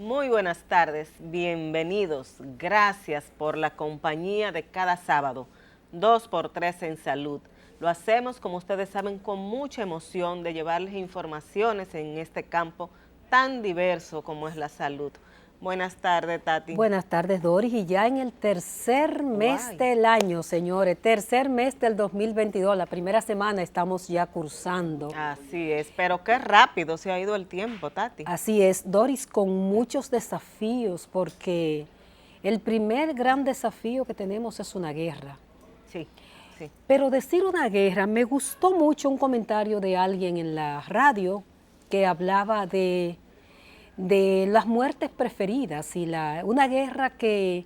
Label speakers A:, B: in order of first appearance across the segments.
A: Muy buenas tardes, bienvenidos. Gracias por la compañía de cada sábado, 2x3 en salud. Lo hacemos, como ustedes saben, con mucha emoción de llevarles informaciones en este campo tan diverso como es la salud. Buenas tardes, Tati.
B: Buenas tardes, Doris. Y ya en el tercer mes del año, señores, tercer mes del 2022, la primera semana estamos ya cursando.
A: Así es, pero qué rápido se ha ido el tiempo, Tati.
B: Así es, Doris, con muchos desafíos, porque el primer gran desafío que tenemos es una guerra.
A: Sí, sí.
B: Pero decir una guerra, me gustó mucho un comentario de alguien en la radio que hablaba de las muertes preferidas y una guerra que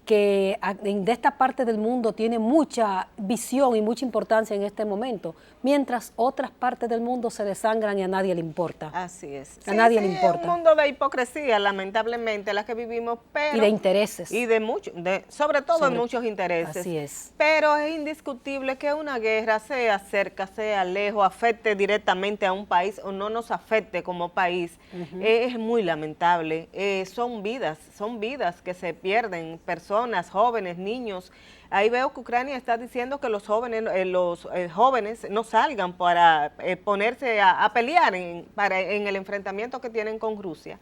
B: de esta parte del mundo tiene mucha visión y mucha importancia en este momento, mientras otras partes del mundo se desangran y a nadie le importa.
A: Así es.
B: A nadie le importa.
A: Es un mundo de hipocresía, lamentablemente, la que vivimos, pero...
B: Y de intereses.
A: Y de muchos, sobre todo en muchos intereses.
B: Así es.
A: Pero es indiscutible que una guerra, sea cerca, sea lejos, afecte directamente a un país o no nos afecte como país, es muy lamentable. Son vidas que se pierden, personas, jóvenes, niños. Ahí veo que Ucrania está diciendo que los jóvenes no salgan para ponerse a pelear en el enfrentamiento que tienen con Rusia,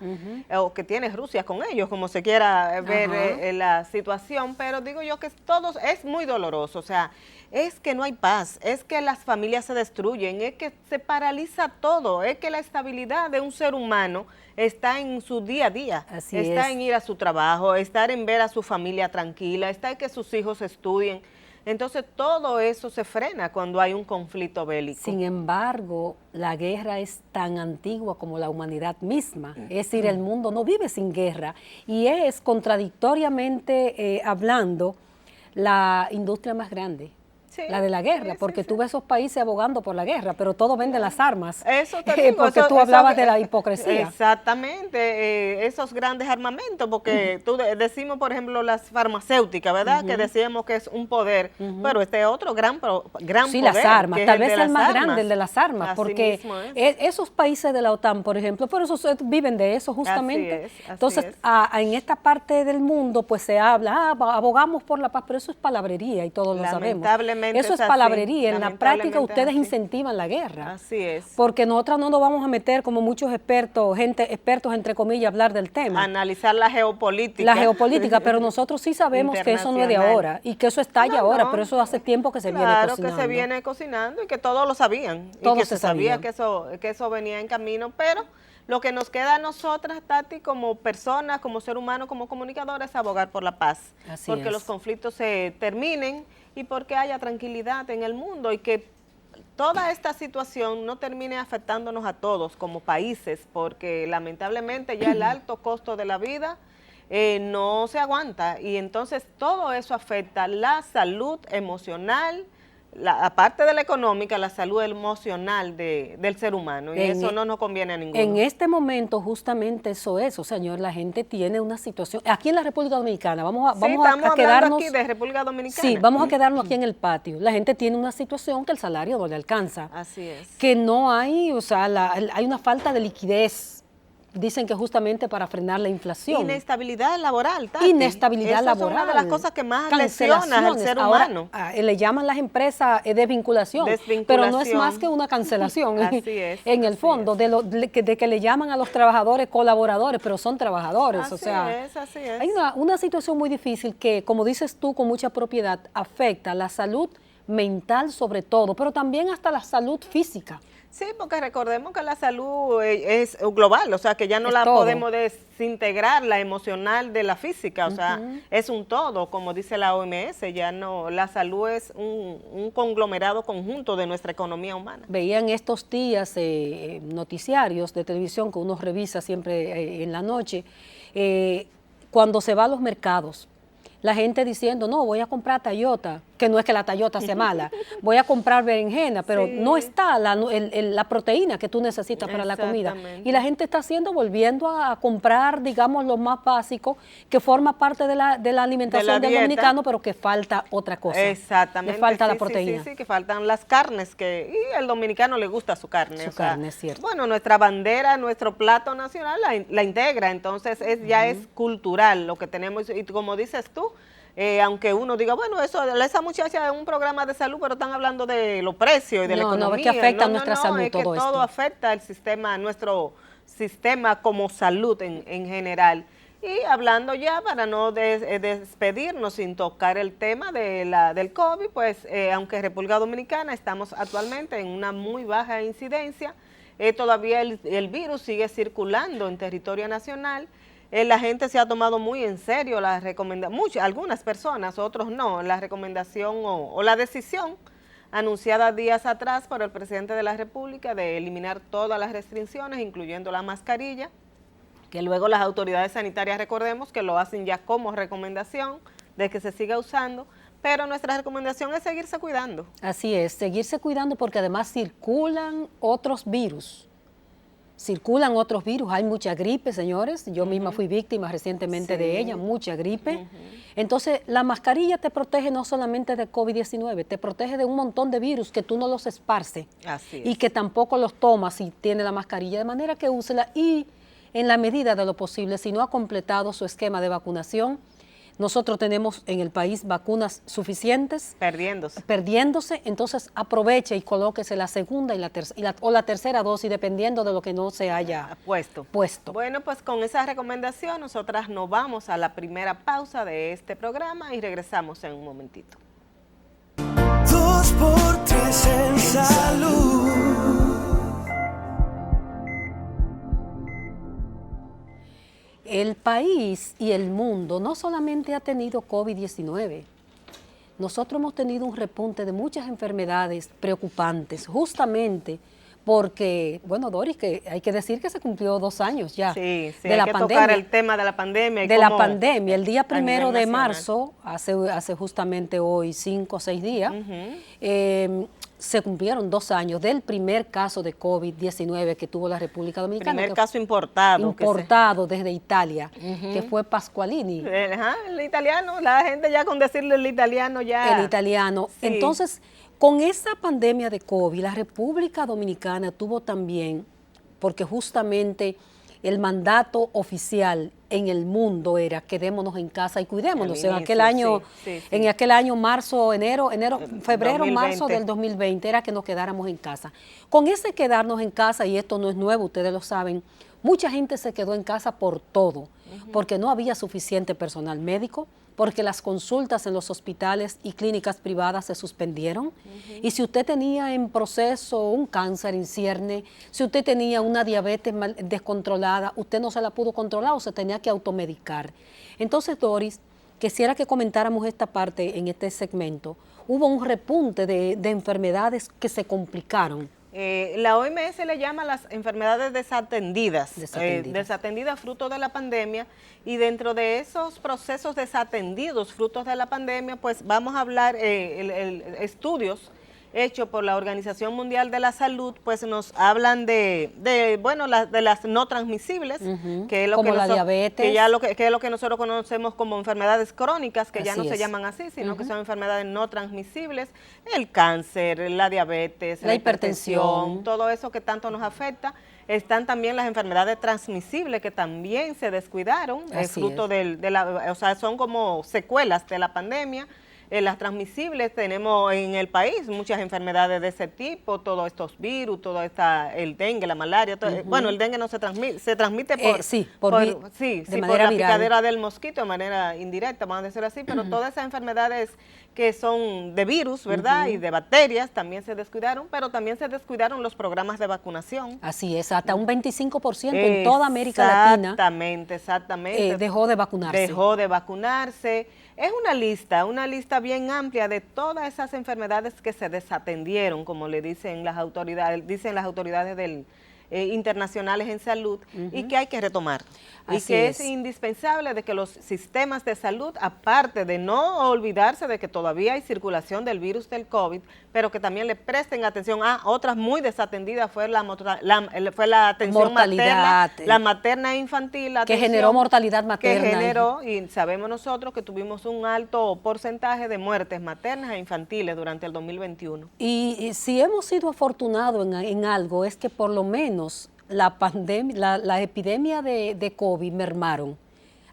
A: o que tiene Rusia con ellos, como se quiera ver la situación, pero digo yo que todo es muy doloroso, o sea, es que no hay paz, es que las familias se destruyen, es que se paraliza todo, es que la estabilidad de un ser humano está en su día a día, está en ir a su trabajo, estar en ver a su familia tranquila, está en que sus hijos estudien. Entonces todo eso se frena cuando hay un conflicto bélico.
B: Sin embargo, la guerra es tan antigua como la humanidad misma. Es decir, el mundo no vive sin guerra y es, contradictoriamente hablando, la industria más grande. Sí, la de la guerra, porque tú ves esos países abogando por la guerra, pero todos venden las armas.
A: Eso te digo,
B: porque tú hablabas de la hipocresía.
A: Exactamente, esos grandes armamentos, porque tú decimos, por ejemplo, las farmacéuticas, ¿verdad? Que decíamos que es un poder, pero este es otro gran poder.
B: Sí, las armas, tal vez el más grande, el de las armas, porque esos países de la OTAN, por ejemplo, por eso viven de eso justamente. Entonces, en esta parte del mundo, pues se habla, abogamos por la paz, pero eso es palabrería y todos lo sabemos. Eso es palabrería, en la práctica ustedes incentivan la guerra.
A: Así es.
B: Porque nosotros no nos vamos a meter como muchos expertos entre comillas, a hablar del tema.
A: Analizar la geopolítica.
B: La geopolítica, pero nosotros sí sabemos que eso no es de ahora y que eso estalla ahora, pero eso hace tiempo que se viene cocinando.
A: Claro que se viene cocinando y que todos lo sabían.
B: Todos
A: y que se sabía que eso venía en camino, pero lo que nos queda a nosotras, Tati, como personas, como ser humano, como comunicadores, es abogar por la paz. Porque los conflictos se terminen y porque haya tranquilidad en el mundo y que toda esta situación no termine afectándonos a todos como países, porque lamentablemente ya el alto costo de la vida no se aguanta y entonces todo eso afecta la salud emocional, aparte de la económica, la salud emocional del ser humano, y eso no nos conviene a ninguno.
B: En este momento justamente eso es, señor, la gente tiene una situación, aquí en la República Dominicana, vamos a quedarnos
A: aquí de República Dominicana.
B: Sí, vamos a quedarnos aquí en el patio. La gente tiene una situación que el salario no le alcanza.
A: Así es.
B: Que no hay, hay una falta de liquidez. Dicen que justamente para frenar la inflación.
A: Inestabilidad laboral, Tati.
B: Inestabilidad laboral.
A: Es una de las cosas que más lesiona al ser humano.
B: Ahora, le llaman las empresas desvinculación, pero no es más que una cancelación.
A: Así es.
B: En el fondo, de que le llaman a los trabajadores colaboradores, pero son trabajadores.
A: Así es.
B: Hay una situación muy difícil que, como dices tú con mucha propiedad, afecta la salud mental sobre todo, pero también hasta la salud física.
A: Sí, porque recordemos que la salud es global, o sea, que ya no la podemos desintegrar, la emocional de la física, o sea, es un todo, como dice la OMS, ya no, la salud es un conglomerado conjunto de nuestra economía humana.
B: Veían estos días noticiarios de televisión que uno revisa siempre en la noche, cuando se va a los mercados, la gente diciendo, no, voy a comprar Toyota, que no es que la tallota sea mala, voy a comprar berenjena, pero
A: Sí.
B: no está la proteína que tú necesitas para la comida.
A: Exactamente.
B: Y la gente está volviendo a comprar, digamos, lo más básico, que forma parte de la alimentación del
A: dieta.
B: dominicano, pero que falta otra cosa.
A: Exactamente.
B: Le falta la
A: sí,
B: proteína.
A: Sí, que faltan las carnes, y al dominicano le gusta su carne.
B: Su carne, es cierto.
A: Bueno, nuestra bandera, nuestro plato nacional la integra, entonces ya es cultural lo que tenemos, y como dices tú, aunque uno diga, bueno, esa muchacha es un programa de salud, pero están hablando de los precios y de la economía.
B: No, es que afecta a nuestra salud
A: es que
B: todo esto.
A: todo afecta al sistema, nuestro sistema como salud en general. Y hablando ya, para no despedirnos sin tocar el tema del COVID, pues aunque República Dominicana estamos actualmente en una muy baja incidencia, todavía el virus sigue circulando en territorio nacional. La gente se ha tomado muy en serio la recomendación, algunas personas, otros no, la recomendación o la decisión anunciada días atrás por el presidente de la República de eliminar todas las restricciones, incluyendo la mascarilla, que luego las autoridades sanitarias, recordemos que lo hacen ya como recomendación de que se siga usando, pero nuestra recomendación es seguirse cuidando.
B: Así es, seguirse cuidando porque además circulan otros virus. Hay mucha gripe, señores, yo misma fui víctima recientemente de ella, mucha gripe. Entonces, la mascarilla te protege no solamente de COVID-19, te protege de un montón de virus que tú no los esparces.
A: Así es.
B: Y que tampoco los tomas si tiene la mascarilla, de manera que úsela y en la medida de lo posible, si no ha completado su esquema de vacunación, nosotros tenemos en el país vacunas suficientes. Perdiéndose, entonces aproveche y colóquese la segunda o la tercera dosis, dependiendo de lo que no se haya puesto.
A: Bueno, pues con esa recomendación, nosotras nos vamos a la primera pausa de este programa y regresamos en un momentito.
C: 2x3 en salud.
B: El país y el mundo no solamente ha tenido COVID-19, nosotros hemos tenido un repunte de muchas enfermedades preocupantes, justamente porque, bueno, Doris, que hay que decir que se cumplió 2 años ya
A: de
B: la
A: pandemia.
B: Tocar
A: el tema de la pandemia.
B: El día 1 de marzo, hace justamente hoy 5 o 6 días, se cumplieron 2 años del primer caso de COVID-19 que tuvo la República Dominicana.
A: Primer caso importado.
B: Importado desde Italia, que fue Pasqualini.
A: El italiano, la gente ya con decirle el italiano ya.
B: El italiano.
A: Sí.
B: Entonces, con esa pandemia de COVID, la República Dominicana tuvo también, porque justamente el mandato oficial en el mundo era quedémonos en casa y cuidémonos. En aquel año, en aquel año febrero,
A: 2020.
B: marzo del 2020 era que nos quedáramos en casa. Con ese quedarnos en casa, y esto no es nuevo, ustedes lo saben, mucha gente se quedó en casa por todo, porque no había suficiente personal médico, porque las consultas en los hospitales y clínicas privadas se suspendieron. Y si usted tenía en proceso un cáncer en cierne, si usted tenía una diabetes descontrolada, usted no se la pudo controlar o se tenía que automedicar. Entonces, Doris, quisiera que comentáramos esta parte en este segmento. Hubo un repunte de enfermedades que se complicaron.
A: La OMS le llama las enfermedades desatendidas fruto de la pandemia, y dentro de esos procesos desatendidos frutos de la pandemia, pues vamos a hablar, estudios hechos por la Organización Mundial de la Salud, pues nos hablan de las no transmisibles, que es lo
B: como
A: que
B: la diabetes,
A: que es lo que nosotros conocemos como enfermedades crónicas, que ya no se llaman así, sino que son enfermedades no transmisibles, el cáncer, la diabetes, la hipertensión, todo eso que tanto nos afecta. Están también las enfermedades transmisibles que también se descuidaron, fruto son como secuelas de la pandemia. Las transmisibles, tenemos en el país muchas enfermedades de ese tipo, todos estos virus, el dengue, la malaria, bueno, el dengue no se transmite, se transmite por la picadera del mosquito de manera indirecta, vamos a decir así, pero todas esas enfermedades que son de virus, ¿verdad? Y de bacterias también se descuidaron, pero también se descuidaron los programas de vacunación.
B: Así es, hasta un 25% en toda América Latina.
A: Exactamente.
B: Dejó de vacunarse.
A: Es una lista bien amplia de todas esas enfermedades que se desatendieron, como le dicen las autoridades, del internacionales en salud y que hay que retomar. Y
B: Así
A: que
B: es.
A: es indispensable de que los sistemas de salud, aparte de no olvidarse de que todavía hay circulación del virus del COVID, pero que también le presten atención a otras muy desatendidas, fue la atención
B: Mortalidad,
A: materna, la materna e infantil, la
B: que
A: atención
B: generó mortalidad materna.
A: que generó, y sabemos nosotros que tuvimos un alto porcentaje de muertes maternas e infantiles durante el 2021.
B: Y si hemos sido afortunados en algo, es que por lo menos la pandemia, la epidemia de COVID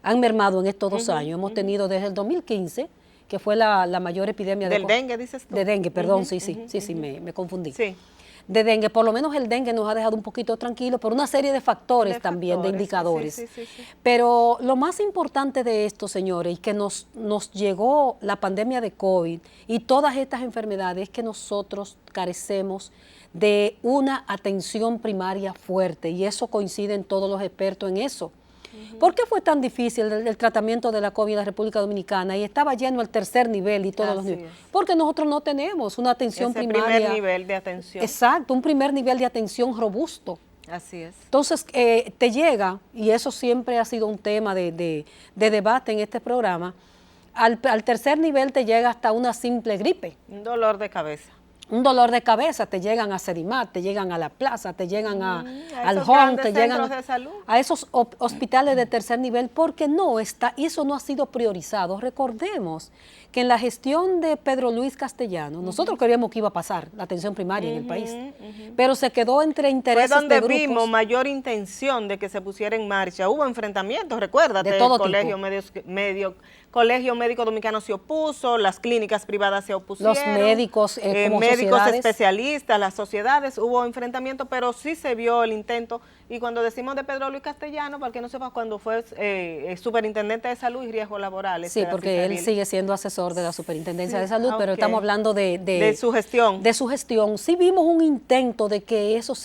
B: han mermado en estos 2 años. Hemos tenido desde el 2015, que fue la mayor epidemia
A: Del dengue, dices tú.
B: de dengue, perdón, me confundí.
A: Sí.
B: De dengue, por lo menos el dengue nos ha dejado un poquito tranquilos por una serie de factores también, de indicadores.
A: Sí.
B: Pero lo más importante de esto, señores, y que nos llegó la pandemia de COVID y todas estas enfermedades, es que nosotros carecemos de una atención primaria fuerte, y eso coinciden todos los expertos en eso. ¿Por qué fue tan difícil el tratamiento de la COVID en la República Dominicana y estaba lleno el tercer nivel y todos los niveles? Porque nosotros no tenemos una atención primaria.
A: Primer nivel de atención.
B: Exacto, un primer nivel de atención robusto.
A: Así es.
B: Entonces, te llega, y eso siempre ha sido un tema de debate en este programa, al tercer nivel te llega hasta una simple gripe.
A: Un dolor de cabeza.
B: Un dolor de cabeza, te llegan a Sedimat, te llegan a la plaza, te llegan al
A: esos
B: home, te
A: grandes
B: llegan
A: centros de salud.
B: a esos hospitales de tercer nivel, porque eso no ha sido priorizado. Recordemos que en la gestión de Pedro Luis Castellano, nosotros creíamos que iba a pasar la atención primaria en el país, pero se quedó entre intereses
A: Fue donde
B: de grupos.
A: vimos mayor intención de que se pusiera en marcha. Hubo enfrentamientos, recuérdate,
B: De todo
A: el Colegio Médico Dominicano se opuso, las clínicas privadas se opusieron.
B: Los médicos como
A: médicos
B: sociedades.
A: especialistas, las sociedades, hubo enfrentamientos, pero sí se vio el intento. Y cuando decimos de Pedro Luis Castellano, para que no sepas, cuando fue superintendente de salud y riesgos laborales.
B: Sí, porque él sigue siendo asesor de la Superintendencia de Salud, pero estamos hablando
A: de su gestión.
B: De su gestión. Sí vimos un intento de que eso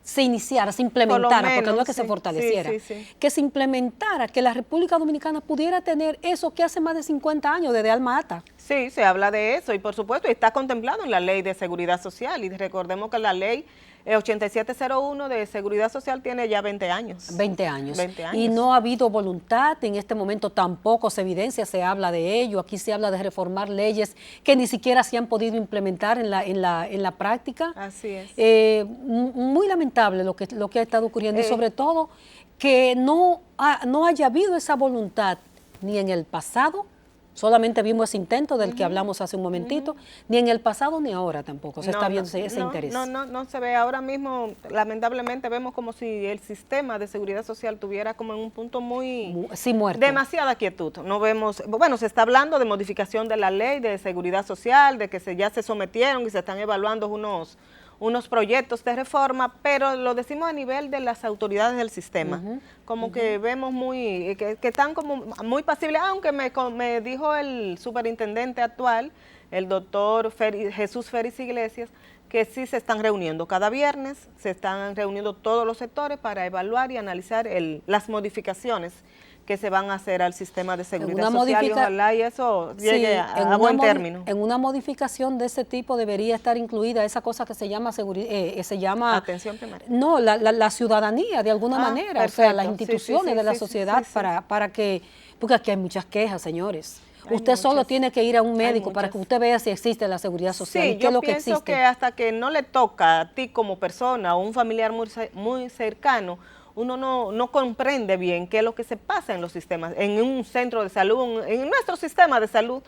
B: se iniciara, se implementara, porque no es que se fortaleciera, que se implementara, que la República Dominicana pudiera tener eso que hace más de 50 años, desde Alma Ata.
A: Sí, se habla de eso y por supuesto está contemplado en la Ley de Seguridad Social y recordemos que la ley 8701 de Seguridad Social tiene ya 20 años.
B: 20 años.
A: 20 años.
B: Y no ha habido voluntad, en este momento tampoco se evidencia, se habla de ello, aquí se habla de reformar leyes que ni siquiera se han podido implementar en la práctica.
A: Así es.
B: Muy lamentable lo que ha estado ocurriendo y sobre todo que no haya habido esa voluntad ni en el pasado. Solamente vimos ese intento del que hablamos hace un momentito, ni en el pasado ni ahora tampoco se está viendo ese interés.
A: No se ve. Ahora mismo, lamentablemente, vemos como si el sistema de seguridad social tuviera como en un punto
B: muerto.
A: Demasiada quietud. No vemos, bueno, se está hablando de modificación de la ley de seguridad social, de que ya se sometieron y se están evaluando unos proyectos de reforma, pero lo decimos a nivel de las autoridades del sistema, como que vemos que están como muy pasibles, aunque me dijo el superintendente actual, el doctor Jesús Félix Iglesias, que sí se están reuniendo cada viernes, se están reuniendo todos los sectores para evaluar y analizar las modificaciones que se van a hacer al sistema de seguridad social y ojalá y eso llegue a buen término.
B: En una modificación de ese tipo debería estar incluida esa cosa que se llama
A: atención primaria.
B: No, la ciudadanía de alguna manera,
A: perfecto.
B: O sea, las instituciones de la sociedad para que, porque aquí hay muchas quejas, señores. Usted solo tiene que ir a un médico para que usted vea si existe la seguridad social y qué es lo que existe.
A: Yo pienso que hasta que no le toca a ti como persona o un familiar muy cercano, uno no comprende bien qué es lo que se pasa en los sistemas, en un centro de salud, en nuestro sistema de salud.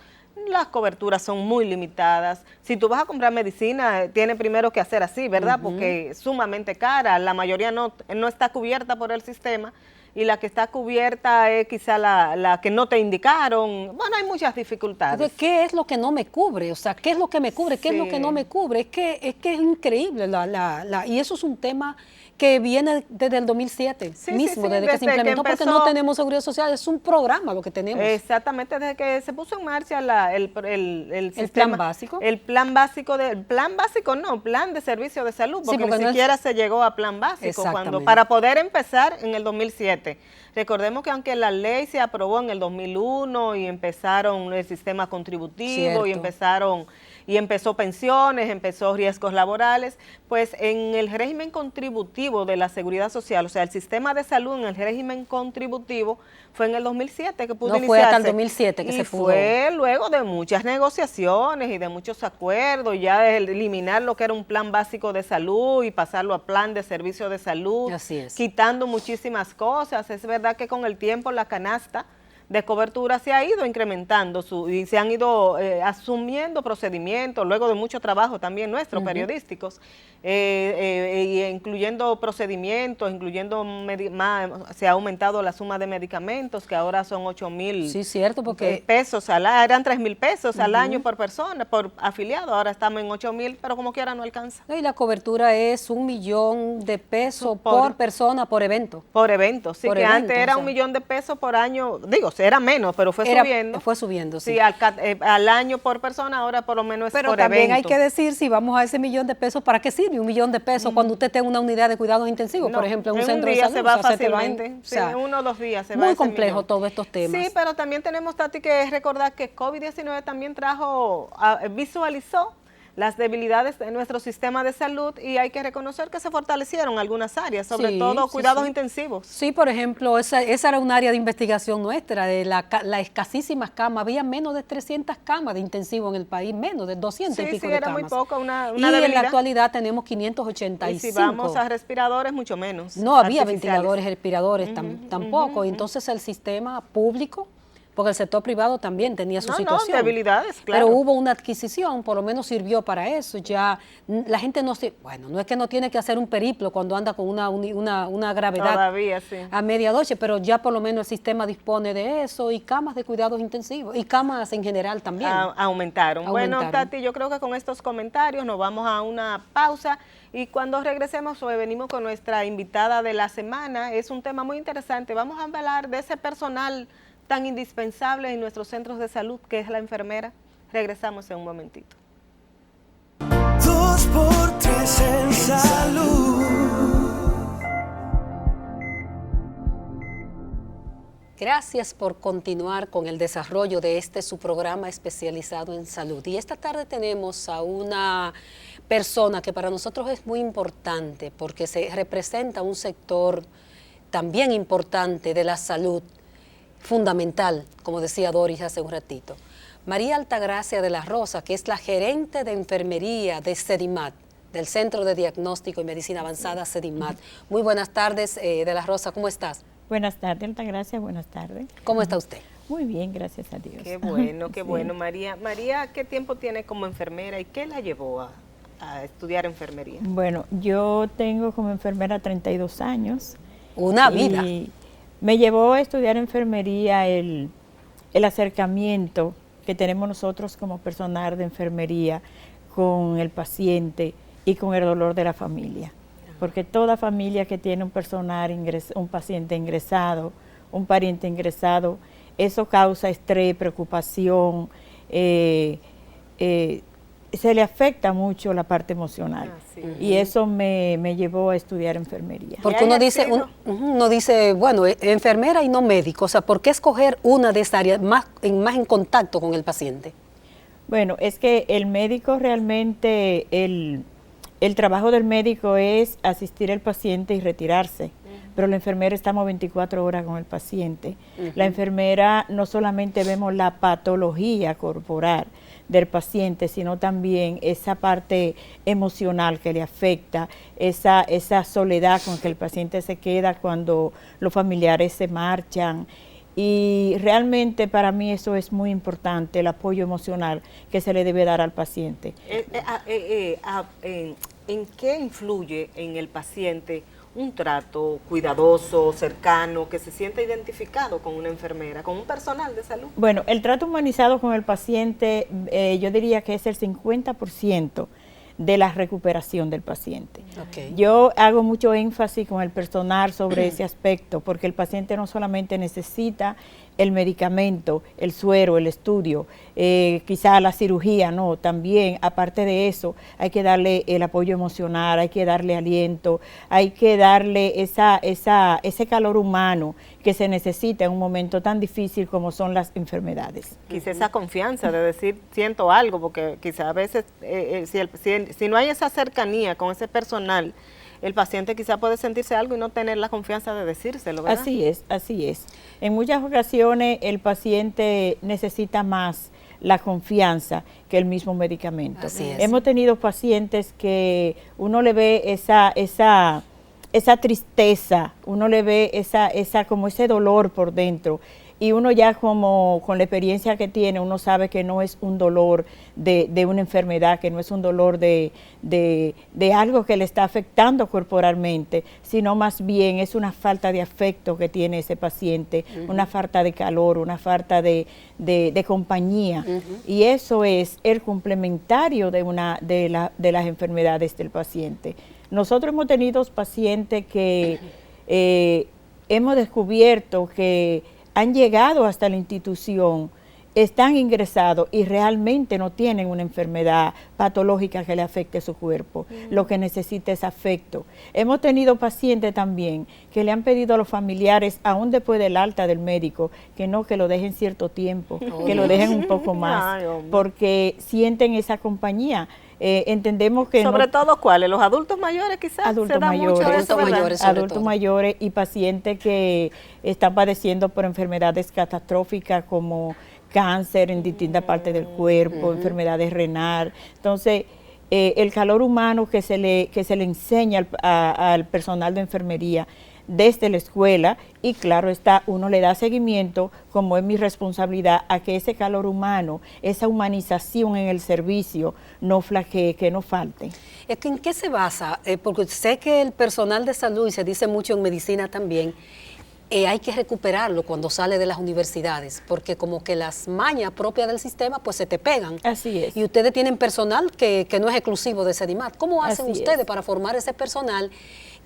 A: Las coberturas son muy limitadas. Si tú vas a comprar medicina, tiene primero que hacer así, ¿verdad? Porque es sumamente cara, la mayoría no está cubierta por el sistema y la que está cubierta es quizá la que no te indicaron. Bueno, hay muchas dificultades.
B: ¿Qué es lo que no me cubre? O sea, ¿qué es lo que me cubre? ¿Qué es lo que no me cubre? Es que es increíble y eso es un tema que viene desde el 2007 desde que se implementó, porque no tenemos seguridad social, es un programa lo que tenemos.
A: Exactamente, desde que se puso en marcha el
B: plan básico.
A: Plan de servicio de salud, porque ni siquiera se llegó a plan básico para poder empezar en el 2007. Recordemos que aunque la ley se aprobó en el 2001 y empezaron el sistema contributivo y empezaron y empezó pensiones, empezó riesgos laborales, pues en el régimen contributivo de la Seguridad Social, o sea, el sistema de salud en el régimen contributivo fue en el 2007 que pudo iniciarse.
B: No fue hasta el 2007 que se pudo.
A: Fue luego de muchas negociaciones y de muchos acuerdos, ya de eliminar lo que era un plan básico de salud y pasarlo a plan de servicio de salud,
B: así es,
A: quitando muchísimas cosas. Es verdad que con el tiempo la canasta de cobertura se ha ido incrementando y se han ido asumiendo procedimientos, luego de mucho trabajo también nuestros periodísticos, incluyendo procedimientos, se ha aumentado la suma de medicamentos, que ahora son 8,000
B: sí, cierto, porque
A: pesos eran 3,000 pesos al año por persona, por afiliado, ahora estamos en 8,000, pero como quiera no alcanza.
B: Y la cobertura es 1 millón de pesos por persona, por evento.
A: Por evento, sí,
B: por
A: que
B: evento,
A: antes era 1 millón de pesos por año, digo, era menos, pero fue subiendo.
B: Fue subiendo, sí.
A: Sí, al año por persona, ahora por lo menos es
B: pero
A: por
B: también
A: evento.
B: hay que decir, si vamos a ese 1 millón de pesos, ¿para qué sirve 1 millón de pesos cuando usted tenga una unidad de cuidados intensivos,
A: No,
B: por ejemplo, en un
A: en
B: centro
A: un día
B: de salud?
A: se va
B: o sea,
A: fácilmente,
B: o sea,
A: en 1 o 2 días se va
B: muy
A: ese
B: complejo
A: millón.
B: todos estos temas.
A: Sí, pero también tenemos, Tati, que recordar que COVID-19 también visualizó las debilidades de nuestro sistema de salud y hay que reconocer que se fortalecieron algunas áreas, sobre todo cuidados intensivos.
B: Sí, por ejemplo, esa era un área de investigación nuestra, de las escasísimas camas. Había menos de 300 camas de intensivo en el país, menos de 200 y pico de
A: era
B: camas.
A: muy poco, una
B: y
A: debilidad.
B: en la actualidad tenemos 585.
A: Y si vamos a respiradores, mucho menos.
B: No había ventiladores, respiradores tampoco. Entonces el sistema público, porque el sector privado también tenía su situación.
A: No, debilidades, claro.
B: Pero hubo una adquisición, por lo menos sirvió para eso. Ya la gente no es que no tiene que hacer un periplo cuando anda con una gravedad
A: todavía, sí,
B: a media noche, pero ya por lo menos el sistema dispone de eso y camas de cuidados intensivos y camas en general también.
A: Aumentaron. Bueno, Tati, yo creo que con estos comentarios nos vamos a una pausa y cuando regresemos venimos con nuestra invitada de la semana. Es un tema muy interesante. Vamos a hablar de ese personal tan indispensable en nuestros centros de salud, que es la enfermera. Regresamos en un momentito.
C: 2x3 en salud.
B: Gracias por continuar con el desarrollo de su programa especializado en salud. Y esta tarde tenemos a una persona que para nosotros es muy importante porque se representa un sector también importante de la salud, fundamental, como decía Doris hace un ratito. María Altagracia de la Rosa, que es la gerente de enfermería de CEDIMAT, del Centro de Diagnóstico y Medicina Avanzada CEDIMAT. Muy buenas tardes, de la Rosa, ¿cómo estás?
D: Buenas tardes, Altagracia, buenas tardes.
B: ¿Cómo está usted?
D: Muy bien, gracias a Dios.
A: Qué bueno, qué bueno, María. María, ¿qué tiempo tiene como enfermera y qué la llevó a estudiar enfermería?
D: Bueno, yo tengo como enfermera 32 años.
B: Una vida.
D: Y me llevó a estudiar enfermería el acercamiento que tenemos nosotros como personal de enfermería con el paciente y con el dolor de la familia. Porque toda familia que tiene un un paciente ingresado, un pariente ingresado, eso causa estrés, preocupación, se le afecta mucho la parte emocional. Y eso me llevó a estudiar enfermería.
B: Porque uno dice, bueno, enfermera y no médico. O sea, ¿por qué escoger una de esas áreas más en contacto con el paciente?
D: Bueno, es que el médico realmente, el trabajo del médico es asistir al paciente y retirarse. Pero la enfermera estamos 24 horas con el paciente. La enfermera no solamente vemos la patología corporal del paciente, sino también esa parte emocional que le afecta, esa soledad con que el paciente se queda cuando los familiares se marchan. Y realmente para mí eso es muy importante, el apoyo emocional que se le debe dar al paciente.
A: ¿En qué influye en el paciente un trato cuidadoso, cercano, que se sienta identificado con una enfermera, con un personal de salud?
D: Bueno, el trato humanizado con el paciente, yo diría que es el 50% de la recuperación del paciente.
B: Okay.
D: Yo hago mucho énfasis con el personal sobre ese aspecto, porque el paciente no solamente necesita el medicamento, el suero, el estudio, quizá la cirugía, no, también aparte de eso hay que darle el apoyo emocional, hay que darle aliento, hay que darle ese calor humano que se necesita en un momento tan difícil como son las enfermedades.
A: Quizá esa confianza de decir siento algo, porque quizá a veces si no hay esa cercanía con ese personal, el paciente quizá puede sentirse algo y no tener la confianza de decírselo, ¿verdad?
D: Así es, así es. En muchas ocasiones el paciente necesita más la confianza que el mismo medicamento.
B: Así es.
D: Hemos tenido pacientes que uno le ve esa tristeza, uno le ve como ese dolor por dentro, y uno ya como con la experiencia que tiene, uno sabe que no es un dolor de una enfermedad, que no es un dolor de algo que le está afectando corporalmente, sino más bien es una falta de afecto que tiene ese paciente, una falta de calor, una falta de compañía, y eso es el complementario de las enfermedades del paciente. Nosotros hemos tenido pacientes que hemos descubierto que han llegado hasta la institución, están ingresados y realmente no tienen una enfermedad patológica que le afecte su cuerpo. Lo que necesita es afecto. Hemos tenido pacientes también que le han pedido a los familiares, aún después del alta del médico, que lo dejen cierto tiempo, que lo dejen un poco más, porque sienten esa compañía. Entendemos que
A: sobre todo ¿cuáles? Los adultos mayores quizás.
D: Adultos mayores y pacientes que están padeciendo por enfermedades catastróficas como cáncer en distintas partes del cuerpo, enfermedades renal. Entonces, el calor humano que se le enseña al personal de enfermería desde la escuela, y claro está, uno le da seguimiento, como es mi responsabilidad, a que ese calor humano, esa humanización en el servicio no flaquee, que no falte.
B: ¿En qué se basa? Porque sé que el personal de salud, y se dice mucho en medicina también, hay que recuperarlo cuando sale de las universidades, porque como que las mañas propias del sistema pues se te pegan.
D: Así es.
B: Y ustedes tienen personal que no es exclusivo de SEDIMAT. ¿Cómo hacen ustedes para formar ese personal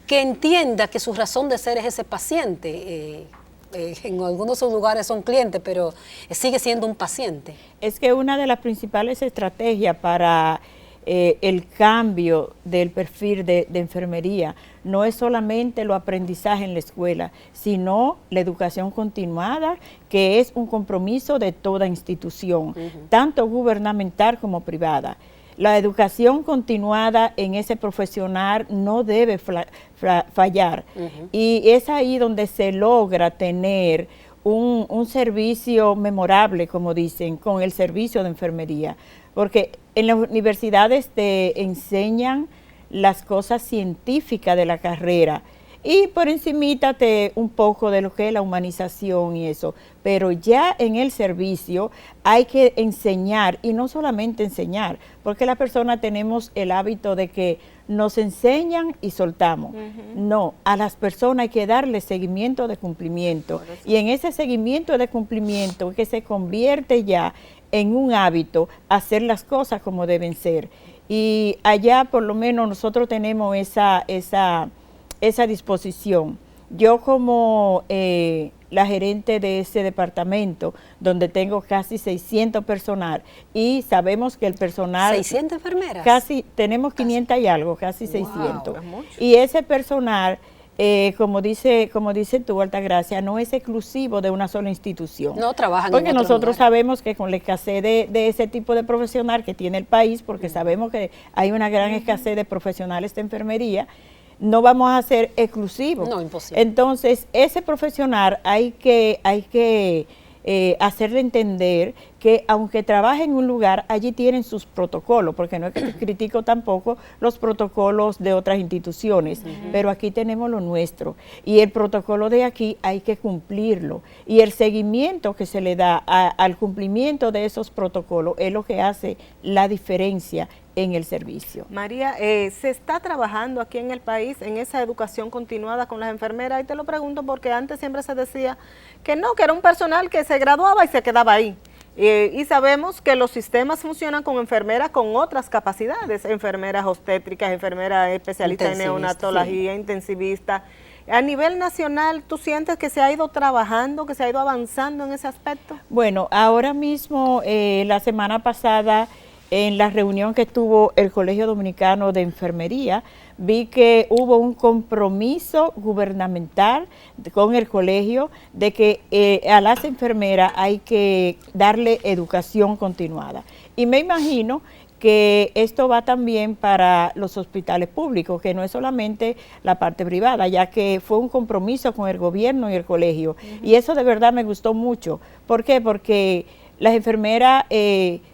B: que entienda que su razón de ser es ese paciente? En algunos lugares son clientes, pero sigue siendo un paciente.
D: Es que una de las principales estrategias para el cambio del perfil de enfermería no es solamente lo aprendizaje en la escuela, sino la educación continuada, que es un compromiso de toda institución, tanto gubernamental como privada. La educación continuada en ese profesional no debe fallar, y es ahí donde se logra tener un servicio memorable, como dicen, con el servicio de enfermería, porque en las universidades te enseñan las cosas científicas de la carrera, y por encimita un poco de lo que es la humanización y eso, pero ya en el servicio hay que enseñar, y no solamente enseñar, porque las personas tenemos el hábito de que nos enseñan y soltamos. No, a las personas hay que darle seguimiento de cumplimiento, y en ese seguimiento de cumplimiento que se convierte ya en un hábito hacer las cosas como deben ser, y allá por lo menos nosotros tenemos esa disposición. Yo como la gerente de ese departamento, donde tengo casi 600 personal, y sabemos que el personal...
B: ¿600 enfermeras?
D: Casi, tenemos 500 y algo, casi 600. Y ese personal, como dice tú, Altagracia, no es exclusivo de una sola institución.
B: No trabajan
D: porque
B: en otro
D: nosotros
B: lugar.
D: sabemos que con la escasez de ese tipo de profesional que tiene el país, porque sabemos que hay una gran escasez de profesionales de enfermería, no vamos a ser exclusivos.
B: No, imposible.
D: Entonces, ese profesional hay que hacerle entender que aunque trabaje en un lugar, allí tienen sus protocolos, porque no es que critico tampoco los protocolos de otras instituciones, pero aquí tenemos lo nuestro, y el protocolo de aquí hay que cumplirlo, y el seguimiento que se le da al cumplimiento de esos protocolos es lo que hace la diferencia en el servicio.
A: María, ¿se está trabajando aquí en el país en esa educación continuada con las enfermeras? Y te lo pregunto porque antes siempre se decía que no, que era un personal que se graduaba y se quedaba ahí, Y sabemos que los sistemas funcionan con enfermeras con otras capacidades, enfermeras obstétricas, enfermeras especialistas en neonatología, intensivistas. A nivel nacional, ¿tú sientes que se ha ido trabajando, que se ha ido avanzando en ese aspecto?
D: Bueno, ahora mismo, la semana pasada, en la reunión que tuvo el Colegio Dominicano de Enfermería, vi que hubo un compromiso gubernamental con el colegio de que a las enfermeras hay que darle educación continuada. Y me imagino que esto va también para los hospitales públicos, que no es solamente la parte privada, ya que fue un compromiso con el gobierno y el colegio. Y eso de verdad me gustó mucho. ¿Por qué? Porque las enfermeras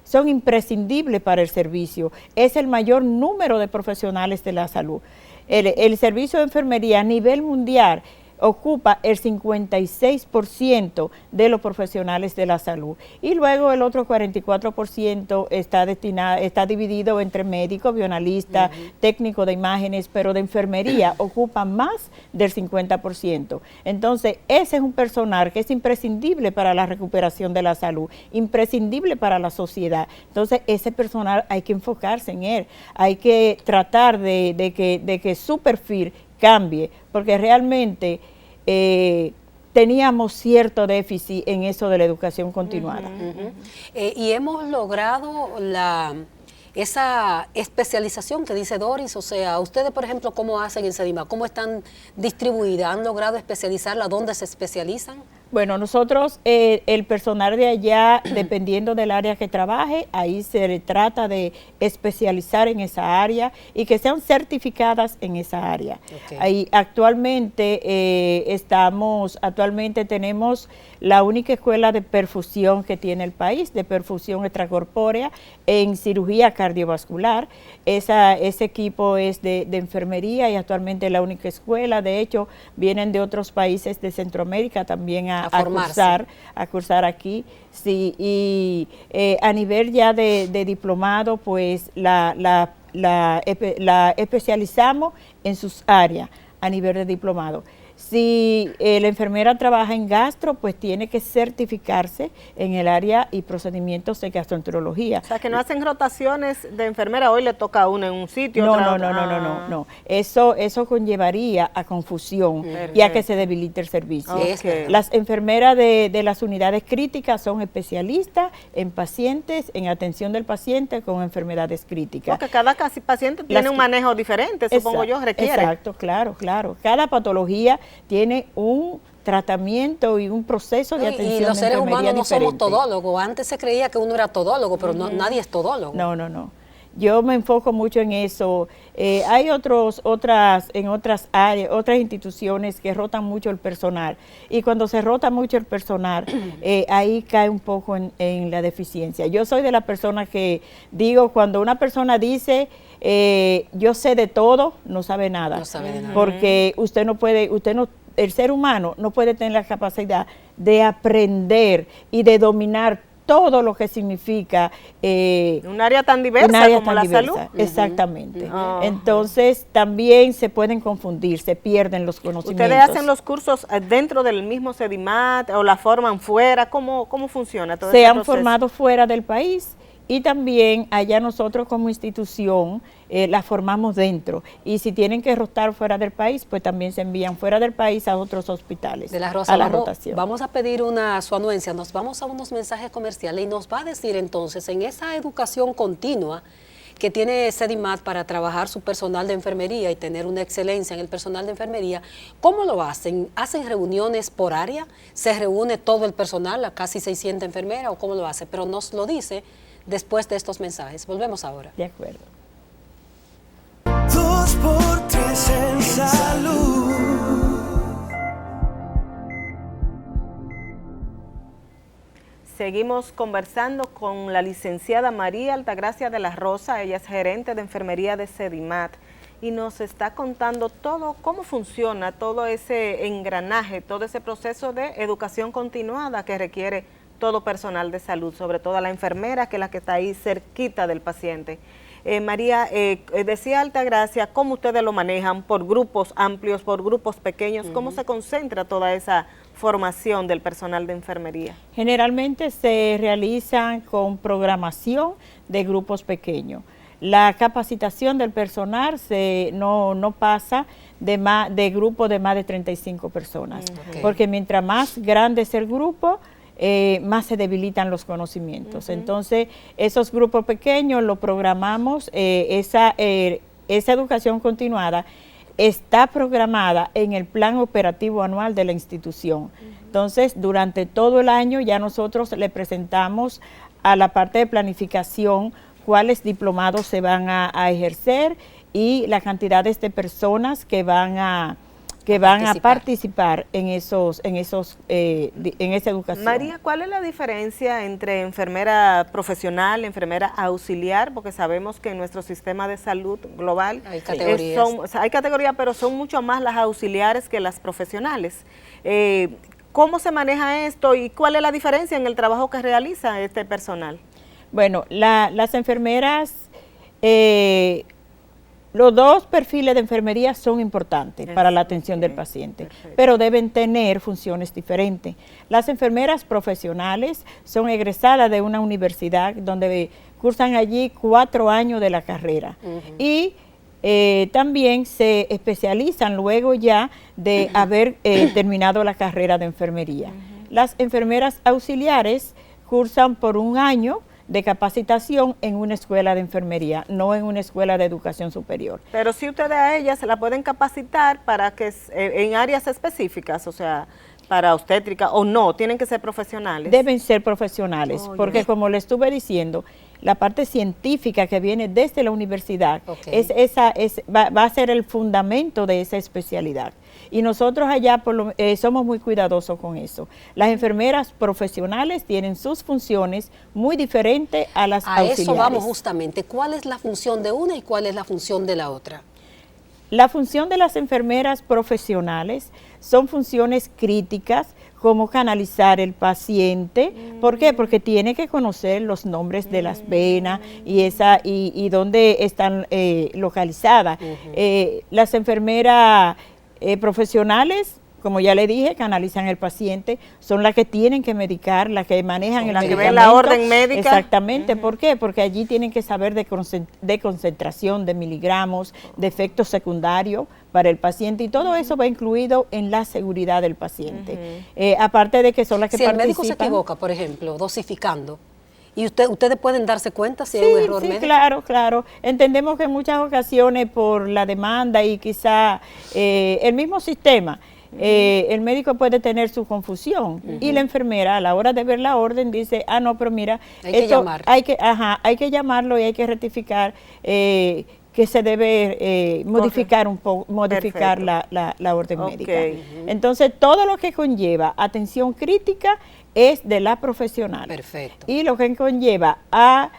D: son imprescindibles para el servicio. Es el mayor número de profesionales de la salud. El servicio de enfermería a nivel mundial ocupa el 56% de los profesionales de la salud. Y luego el otro 44% está dividido entre médicos, bioanalistas, técnicos de imágenes, pero de enfermería ocupa más del 50%. Entonces, ese es un personal que es imprescindible para la recuperación de la salud, imprescindible para la sociedad. Entonces, ese personal hay que enfocarse en él, hay que tratar de que su perfil cambie, porque realmente teníamos cierto déficit en eso de la educación continuada.
B: Y hemos logrado esa especialización que dice Doris, o sea, ustedes, por ejemplo, ¿cómo hacen en Sedimat? ¿Cómo están distribuidas? ¿Han logrado especializarla? ¿Dónde se especializan?
D: Bueno, nosotros, el personal de allá, dependiendo del área que trabaje, ahí se le trata de especializar en esa área y que sean certificadas en esa área. Okay. Ahí actualmente tenemos la única escuela de perfusión que tiene el país, de perfusión extracorpórea en cirugía cardiovascular. Ese equipo es de enfermería y actualmente la única escuela. De hecho, vienen de otros países de Centroamérica también a cursar aquí. Sí, y a nivel ya de diplomado, pues la especializamos en sus áreas a nivel de diplomado. Si la enfermera trabaja en gastro, pues tiene que certificarse en el área y procedimientos de gastroenterología.
A: O sea, que no hacen rotaciones de enfermera, hoy le toca a una en un sitio.
D: No. Eso conllevaría a confusión y a que se debilite el servicio.
A: Okay.
D: Las enfermeras de las unidades críticas son especialistas en pacientes, en atención del paciente con enfermedades críticas.
A: Porque cada paciente tiene un manejo diferente, supongo yo, requiere.
D: Exacto, claro. Cada patología tiene un tratamiento y un proceso de atención.
B: Y los seres humanos no
D: diferente.
B: somos todólogos. Antes se creía que uno era todólogo, pero nadie es todólogo.
D: No. Yo me enfoco mucho en eso. Hay otras áreas, otras instituciones que rotan mucho el personal. Y cuando se rota mucho el personal, ahí cae un poco en la deficiencia. Yo soy de la persona que digo, cuando una persona dice, yo sé de todo, no sabe nada.
B: No sabe de nada.
D: Porque el ser humano no puede tener la capacidad de aprender y de dominar todo lo que significa
A: un área tan diversa como la salud.
D: Exactamente. Entonces también se pueden confundir, se pierden los conocimientos.
A: ¿Ustedes hacen los cursos dentro del mismo Sedimat o la forman fuera? ¿Cómo funciona todo
D: Se
A: ese
D: han
A: proceso?
D: formado fuera del país y también allá nosotros como institución la formamos dentro. Y si tienen que rotar fuera del país, pues también se envían fuera del país a otros hospitales.
B: De la Rosa,
D: a la rotación.
B: Vamos a pedir su anuencia, nos vamos a unos mensajes comerciales y nos va a decir entonces, en esa educación continua que tiene Sedimat para trabajar su personal de enfermería y tener una excelencia en el personal de enfermería, ¿cómo lo hacen? ¿Hacen reuniones por área? ¿Se reúne todo el personal, a casi 600 enfermeras o cómo lo hace? Pero nos lo dice después de estos mensajes. Volvemos ahora.
D: De acuerdo.
C: 2x3 en salud.
A: Seguimos conversando con la licenciada María Altagracia de la Rosa. Ella es gerente de enfermería de Sedimat y nos está contando todo, cómo funciona todo ese engranaje, todo ese proceso de educación continuada que requiere todo personal de salud, sobre todo la enfermera, que es la que está ahí cerquita del paciente. María, decía Altagracia, ¿cómo ustedes lo manejan? ¿Por grupos amplios, por grupos pequeños? ¿Cómo se concentra toda esa formación del personal de enfermería?
D: Generalmente se realizan con programación de grupos pequeños. La capacitación del personal no pasa de grupos de más de 35 personas, porque mientras más grande es el grupo, más se debilitan los conocimientos. Entonces, esos grupos pequeños lo programamos, esa educación continuada está programada en el plan operativo anual de la institución. Entonces, durante todo el año ya nosotros le presentamos a la parte de planificación cuáles diplomados se van a ejercer y la cantidad de personas que van a participar en esa educación.
A: María, ¿cuál es la diferencia entre enfermera profesional, enfermera auxiliar? Porque sabemos que en nuestro sistema de salud global
B: hay categorías.
A: Hay categorías, pero son mucho más las auxiliares que las profesionales. ¿Cómo se maneja esto y cuál es la diferencia en el trabajo que realiza este personal?
D: Bueno, las enfermeras, los dos perfiles de enfermería son importantes para la atención del paciente, pero deben tener funciones diferentes. Las enfermeras profesionales son egresadas de una universidad donde cursan allí 4 años de la carrera y también se especializan luego ya de haber terminado la carrera de enfermería. Las enfermeras auxiliares cursan por 1 año de capacitación en una escuela de enfermería, no en una escuela de educación superior.
A: Pero si ustedes a ellas se la pueden capacitar para que en áreas específicas, o sea, para obstétrica o no, tienen que ser profesionales.
D: Deben ser profesionales, porque como le estuve diciendo, la parte científica que viene desde la universidad va a ser el fundamento de esa especialidad. Y nosotros allá somos muy cuidadosos con eso. Las enfermeras profesionales tienen sus funciones muy diferentes a las auxiliares.
B: A eso vamos justamente. ¿Cuál es la función de una y cuál es la función de la otra?
D: La función de las enfermeras profesionales son funciones críticas, como canalizar el paciente. ¿Por qué? Porque tiene que conocer los nombres de las venas y dónde están localizadas. Las enfermeras profesionales, como ya le dije, canalizan el paciente, son las que tienen que medicar, las que manejan el medicamento.
A: Que ven la orden médica.
D: Exactamente, ¿por qué? Porque allí tienen que saber de concentración, de miligramos, de efectos secundarios para el paciente, y todo eso va incluido en la seguridad del paciente. Aparte de que son las que participan.
B: Si el médico se equivoca, por ejemplo, dosificando, ¿y ustedes pueden darse cuenta si hay un error médico?
D: Sí, claro. Entendemos que en muchas ocasiones por la demanda y quizá el mismo sistema, el médico puede tener su confusión y la enfermera a la hora de ver la orden dice, no, pero mira, hay que llamarlo y hay que rectificar que se debe modificar la orden médica. Entonces, todo lo que conlleva atención crítica es de la profesional.
B: Perfecto.
D: Y lo que conlleva a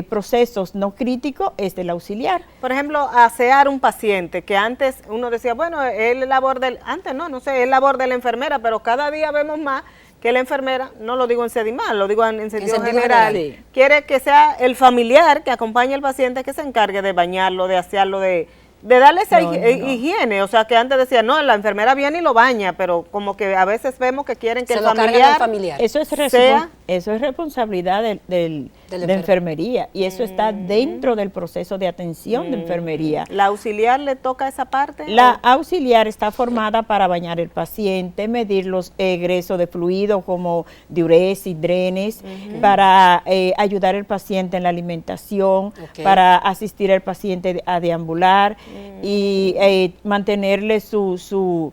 D: procesos no críticos es del auxiliar.
A: Por ejemplo, asear un paciente, que antes uno decía, bueno, es labor es labor de la enfermera, pero cada día vemos más que la enfermera, no lo digo en Sedimal, lo digo en sentido general, quiere que sea el familiar que acompañe al paciente que se encargue de bañarlo, de asearlo, de darle esa higiene. O sea, que antes decía, no, la enfermera viene y lo baña, pero como que a veces vemos que quieren que el familiar
D: Eso es responsabilidad de enfermería, y eso está dentro del proceso de atención de enfermería.
A: ¿La auxiliar le toca esa parte?
D: La auxiliar está formada para bañar el paciente, medir los egresos de fluido como diuresis, drenes, para ayudar al paciente en la alimentación, para asistir al paciente a deambular y mantenerle su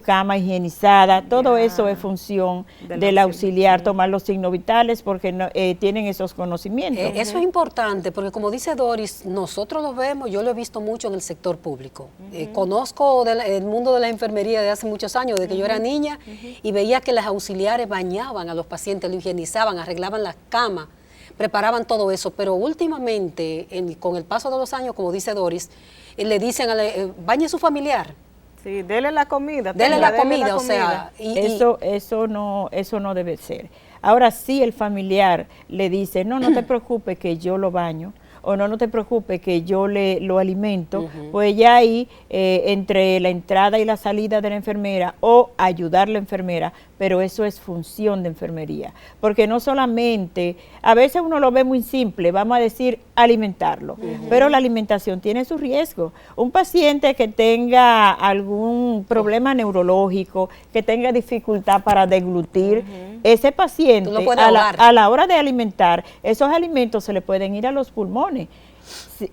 D: cama higienizada. Todo eso es función del auxiliar, tomar los signos vitales porque tienen esos conocimientos.
B: Eso es importante porque, como dice Doris, nosotros lo vemos, yo lo he visto mucho en el sector público. Conozco el mundo de la enfermería de hace muchos años, desde que yo era niña, y veía que las auxiliares bañaban a los pacientes, lo higienizaban, arreglaban las camas, preparaban todo eso, pero últimamente, con el paso de los años, como dice Doris, le dicen, bañe a su familiar.
A: Sí, dele la comida.
B: Dele la comida, o sea.
D: Eso no debe ser. Ahora sí el familiar le dice, no te preocupes que yo lo baño, o no te preocupes que yo lo alimento, pues ya ahí entre la entrada y la salida de la enfermera o ayudar a la enfermera, pero eso es función de enfermería, porque no solamente, a veces uno lo ve muy simple, vamos a decir alimentarlo, pero la alimentación tiene su riesgo. Un paciente que tenga algún problema neurológico, que tenga dificultad para deglutir, ese paciente a la hora de alimentar, esos alimentos se le pueden ir a los pulmones.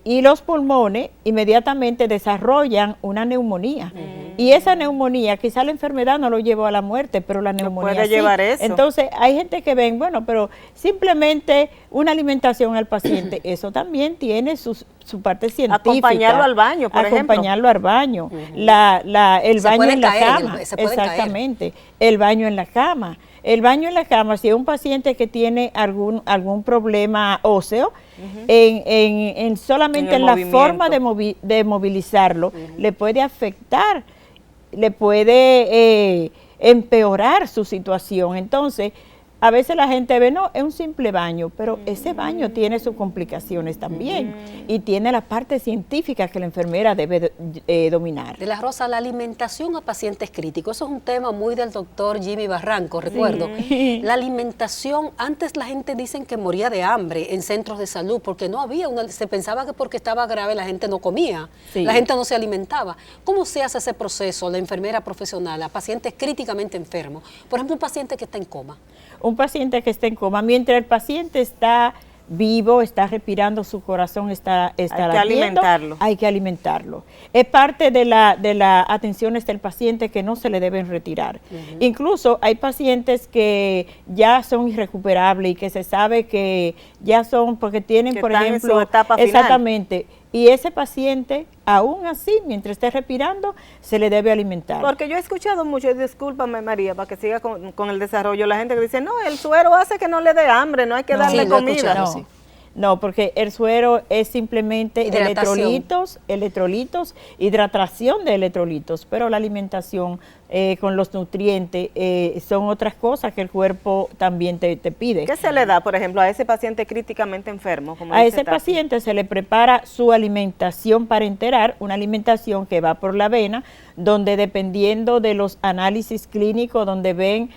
D: Y los pulmones inmediatamente desarrollan una neumonía. Y esa neumonía, quizá la enfermedad no lo llevó a la muerte, pero la neumonía
A: puede llevar eso.
D: Entonces, hay gente que ven, bueno, pero simplemente una alimentación al paciente, eso también tiene su parte científica.
A: Acompañarlo al baño, por ejemplo.
D: Acompañarlo al baño. El baño en la cama. Exactamente. El baño en la cama. El baño en la cama, si es un paciente que tiene algún problema óseo, solamente en la forma de movilizarlo, le puede afectar, le puede empeorar su situación. Entonces, a veces la gente ve, no, es un simple baño, pero ese baño tiene sus complicaciones también y tiene la parte científica que la enfermera debe dominar.
B: De la Rosa, la alimentación a pacientes críticos, eso es un tema muy del doctor Jimmy Barranco, recuerdo. Sí. La alimentación, antes la gente dicen que moría de hambre en centros de salud porque no había se pensaba que porque estaba grave la gente no comía, la gente no se alimentaba. ¿Cómo se hace ese proceso, la enfermera profesional, a pacientes críticamente enfermos? Por ejemplo, un paciente que está en coma.
D: Un paciente que está en coma, mientras el paciente está vivo, está respirando, su corazón está latiendo, hay que alimentarlo. Es parte de la atenciones del paciente que no se le deben retirar. Incluso hay pacientes que ya son irrecuperables y que se sabe que ya son, porque tienen, por ejemplo,
A: en su etapa final.
D: Exactamente. Y ese paciente, aún así, mientras esté respirando, se le debe alimentar.
A: Porque yo he escuchado mucho, discúlpame María, para que siga con el desarrollo, la gente que dice, no, el suero hace que no le dé hambre, no hay que darle comida.
D: No, porque el suero es simplemente electrolitos, hidratación de electrolitos, pero la alimentación con los nutrientes son otras cosas que el cuerpo también te pide.
A: ¿Qué se le da, por ejemplo, a ese paciente críticamente enfermo?
D: A ese paciente se le prepara su alimentación parenteral, una alimentación que va por la vena, donde dependiendo de los análisis clínicos, donde ven,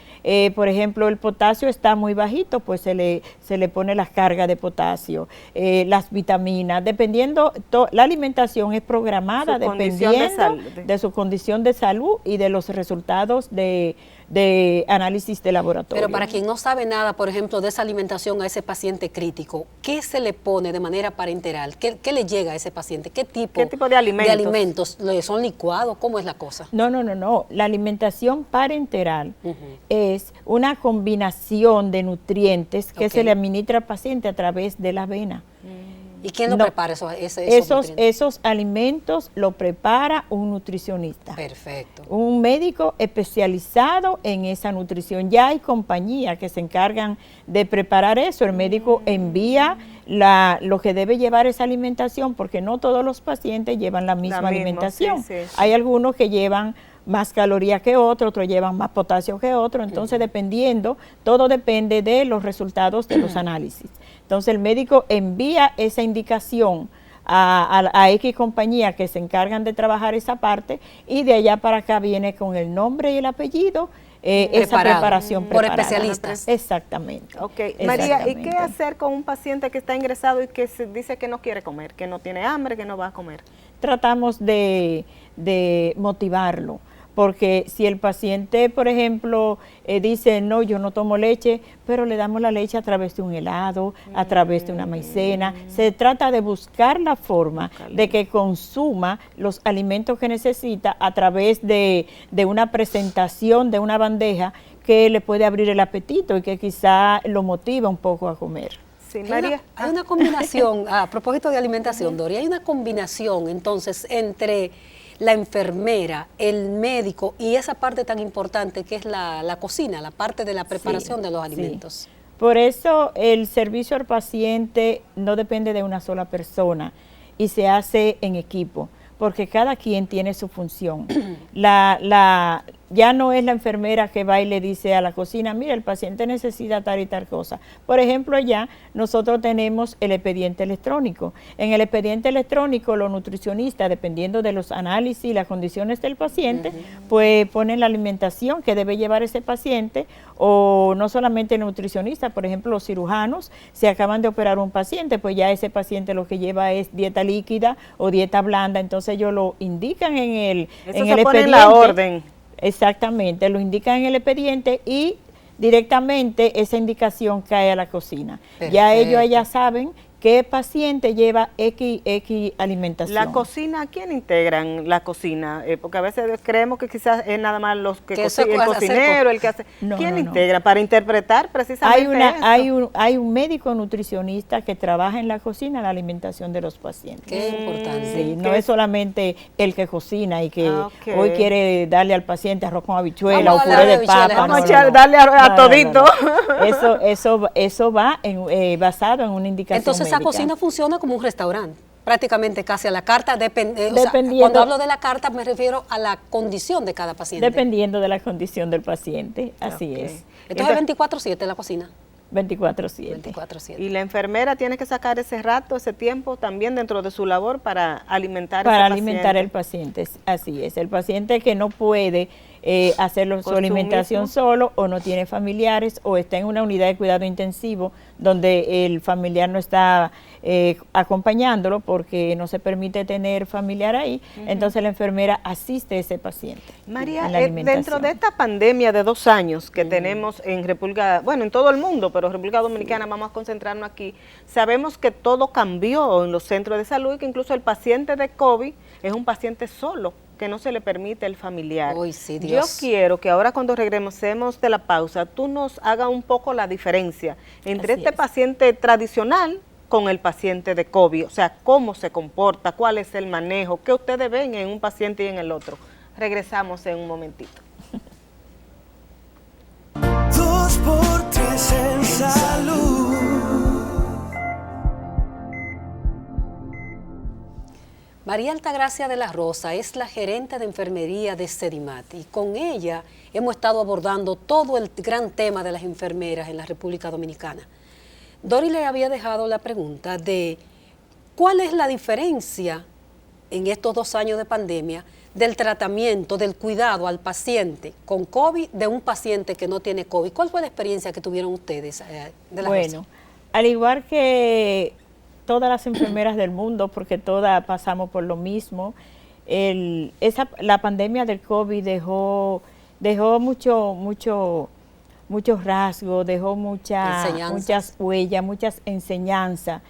D: por ejemplo, el potasio está muy bajito, pues se le pone las cargas de potasio, las vitaminas, dependiendo, la alimentación es programada dependiendo de su condición de salud y de los resultados de análisis de laboratorio.
B: Pero para quien no sabe nada, por ejemplo, de esa alimentación a ese paciente crítico, ¿qué se le pone de manera parenteral? ¿Qué le llega a ese paciente? ¿Qué tipo
A: de alimentos?
B: ¿Son licuados? ¿Cómo es la cosa?
D: No. La alimentación parenteral es una combinación de nutrientes que se le administra al paciente a través de la vena.
B: ¿Y quién lo prepara
D: esos alimentos? Lo prepara un nutricionista.
B: Perfecto.
D: Un médico especializado en esa nutrición. Ya hay compañías que se encargan de preparar eso. El médico envía lo que debe llevar esa alimentación, porque no todos los pacientes llevan la misma alimentación. Sí. Hay algunos que llevan más calorías que otros llevan más potasio que otros, entonces todo depende de los resultados de los análisis. Entonces el médico envía esa indicación a X compañía que se encargan de trabajar esa parte, y de allá para acá viene con el nombre y el apellido, esa preparación
B: por especialistas.
D: Exactamente.
A: María, ¿y qué hacer con un paciente que está ingresado y que se dice que no quiere comer, que no tiene hambre, que no va a comer?
D: Tratamos de motivarlo. Porque si el paciente, por ejemplo, dice, no, yo no tomo leche, pero le damos la leche a través de un helado, a través de una maicena, se trata de buscar la forma de que consuma los alimentos que necesita a través de una presentación, de una bandeja que le puede abrir el apetito y que quizá lo motiva un poco a comer.
A: Sí, María.
B: Hay una combinación, a propósito de alimentación, Dori, hay una combinación entonces entre la enfermera, el médico y esa parte tan importante que es la cocina, la parte de la preparación de los alimentos.
D: Sí. Por eso el servicio al paciente no depende de una sola persona y se hace en equipo, porque cada quien tiene su función. ya no es la enfermera que va y le dice a la cocina, mira, el paciente necesita tal y tal cosa. Por ejemplo, allá nosotros tenemos el expediente electrónico. En el expediente electrónico, los nutricionistas, dependiendo de los análisis y las condiciones del paciente, pues ponen la alimentación que debe llevar ese paciente, o no solamente el nutricionista, por ejemplo, los cirujanos, si acaban de operar un paciente, pues ya ese paciente lo que lleva es dieta líquida o dieta blanda, entonces ellos lo indican en el
A: pone en la orden.
D: Exactamente, lo indican en el expediente y directamente esa indicación cae a la cocina.
B: Perfecto.
D: Ya ellos allá saben qué paciente lleva X alimentación.
A: La cocina, ¿quién integran la cocina? Porque a veces creemos que quizás es nada más los que el cocinero, el que hace.
D: No,
A: ¿Quién
D: no,
A: integra para interpretar precisamente eso?
D: Hay un médico nutricionista que trabaja en la cocina la alimentación de los pacientes.
B: Qué importante.
D: Sí, no es solamente el que cocina y que hoy quiere darle al paciente arroz con habichuela o
B: Vamos a
D: puré
B: darle
D: de papa.
B: habichuelas.
A: Vamos a darle a todito.
D: Eso va basado en una indicación
B: Entonces, esa cocina funciona como un restaurante, prácticamente casi a la carta.
D: Dependiendo.
B: Cuando hablo de la carta me refiero a la condición de cada paciente.
D: Dependiendo de la condición del paciente, así es.
B: Entonces, 24/7 la cocina.
D: 24/7.
B: 24/7.
A: Y la enfermera tiene que sacar ese rato, ese tiempo también dentro de su labor para alimentar
D: el paciente, así es. El paciente que no puede hacer su alimentación solo, o no tiene familiares, o está en una unidad de cuidado intensivo donde el familiar no está acompañándolo porque no se permite tener familiar ahí, entonces la enfermera asiste a ese paciente.
A: María,
D: en la alimentación.
A: dentro de esta pandemia de 2 años que tenemos en República, bueno, en todo el mundo, pero República Dominicana, vamos a concentrarnos aquí, sabemos que todo cambió en los centros de salud y que incluso el paciente de COVID es un paciente solo, que no se le permite el familiar.
B: Uy, sí, Dios.
A: Yo quiero que ahora cuando regresemos de la pausa, tú nos hagas un poco la diferencia entre este paciente tradicional con el paciente de COVID, o sea, cómo se comporta, cuál es el manejo, qué ustedes ven en un paciente y en el otro. Regresamos en un momentito.
C: 2x3 en salud.
B: María Altagracia de la Rosa es la gerente de enfermería de Sedimat y con ella hemos estado abordando todo el gran tema de las enfermeras en la República Dominicana. Dori le había dejado la pregunta de cuál es la diferencia en estos 2 años de pandemia del tratamiento, del cuidado al paciente con COVID de un paciente que no tiene COVID. ¿Cuál fue la experiencia que tuvieron ustedes de la Rosa?
D: Al igual que todas las enfermeras del mundo, porque todas pasamos por lo mismo, la pandemia del COVID dejó muchos rasgos, dejó muchas huellas, muchas enseñanzas.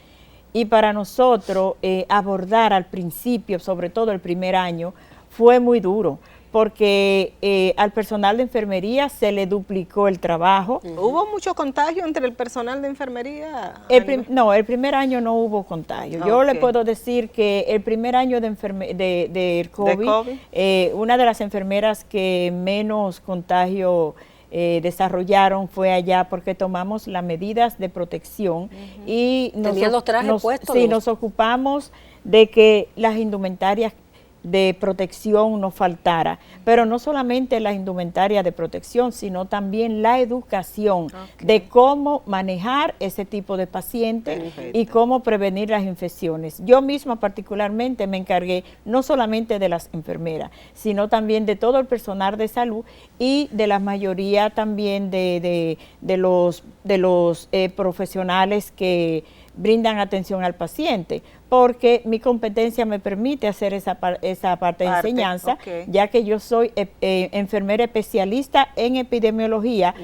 D: Y para nosotros abordar al principio, sobre todo el primer año, fue muy duro, porque al personal de enfermería se le duplicó el trabajo.
A: ¿Hubo mucho contagio entre el personal de enfermería?
D: No, el primer año no hubo contagio. Yo le puedo decir que el primer año de COVID, una de las enfermeras que menos contagio desarrollaron fue allá, porque tomamos las medidas de protección y nos ocupamos de que las indumentarias de protección no faltara, pero no solamente la indumentaria de protección, sino también la educación de cómo manejar ese tipo de pacientes y cómo prevenir las infecciones. Yo misma particularmente me encargué no solamente de las enfermeras, sino también de todo el personal de salud y de la mayoría también de los profesionales que brindan atención al paciente, porque mi competencia me permite hacer esa parte de enseñanza, ya que yo soy enfermera especialista en epidemiología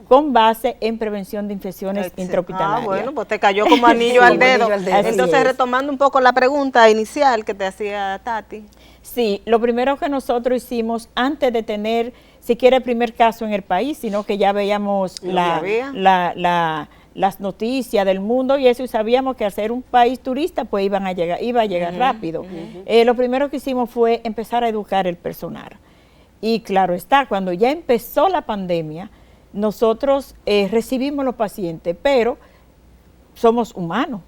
D: con base en prevención de infecciones intrahospitalarias.
A: Bueno, pues te cayó como anillo al dedo. Entonces, retomando un poco la pregunta inicial que te hacía Tati.
D: Sí, lo primero que nosotros hicimos antes de tener siquiera el primer caso en el país, sino que ya veíamos las noticias del mundo y eso, y sabíamos que al ser un país turista pues iba a llegar rápido. Lo primero que hicimos fue empezar a educar el personal. Y claro está, cuando ya empezó la pandemia, nosotros recibimos los pacientes, pero somos humanos